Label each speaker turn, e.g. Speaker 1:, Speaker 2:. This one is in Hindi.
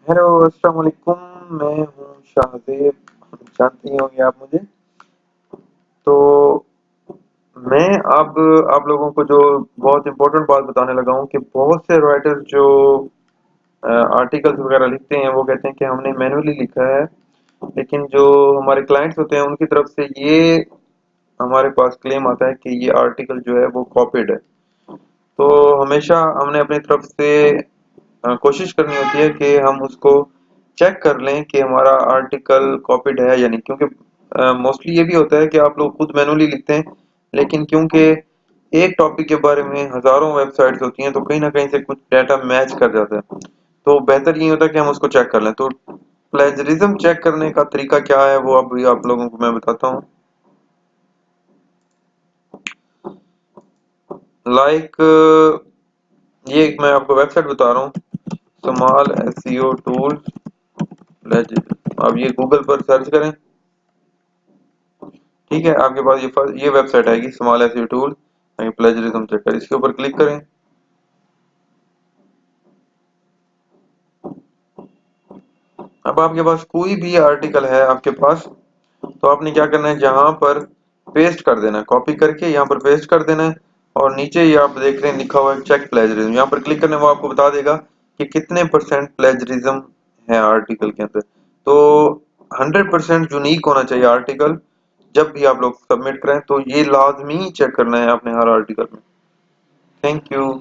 Speaker 1: हेलो, अस्सलाम वालेकुम। मैं हूँ शाहज़ेब। जानते ही होंगे आप मुझे। तो मैं अब आप लोगों को जो बहुत इम्पोर्टेंट बात बताने लगा हूँ कि बहुत से राइटर जो आर्टिकल्स वगैरह लिखते हैं वो कहते हैं कि हमने मैन्युअली लिखा है, लेकिन जो हमारे क्लाइंट्स होते हैं उनकी तरफ से ये हमारे पास क्लेम आता है कि ये आर्टिकल जो है वो कॉपीड है। तो हमेशा हमने अपनी तरफ से कोशिश करनी होती है कि हम उसको चेक कर लें कि हमारा आर्टिकल कॉपीड है या नहीं, क्योंकि मोस्टली ये भी होता है कि आप लोग खुद मैनुअली लिखते हैं, लेकिन क्योंकि एक टॉपिक के बारे में हजारों वेबसाइट्स होती हैं तो कहीं ना कहीं से कुछ डाटा मैच कर जाता है। तो बेहतर ये होता है कि हम उसको चेक कर लें। तो प्लेजरिज्म चेक करने का तरीका क्या है वो अभी आप लोगों को मैं बताता हूँ। लाइक ये एक मैं आपको वेबसाइट बता रहा हूँ, स्मॉल एसईओ टूल प्लेजरिज्म। आप ये गूगल पर सर्च करें, ठीक है, आपके पास ये वेबसाइट आएगी, small SEO tool plagiarism checker. इसके ऊपर क्लिक करें। अब आपके पास कोई भी आर्टिकल है आपके पास, तो आपने क्या करना है, जहां पर पेस्ट कर देना है, कॉपी करके यहाँ पर पेस्ट कर देना है। और नीचे ये आप देख रहे हैं लिखा हुआ है चेक प्लेजरिज्म, यहाँ पर क्लिक करने वो आपको बता देगा कि कितने परसेंट प्लेजरिज्म है आर्टिकल के अंदर। तो 100% यूनिक होना चाहिए आर्टिकल। जब भी आप लोग सबमिट करें तो ये लाजमी चेक करना है अपने हर आर्टिकल में। Thank you.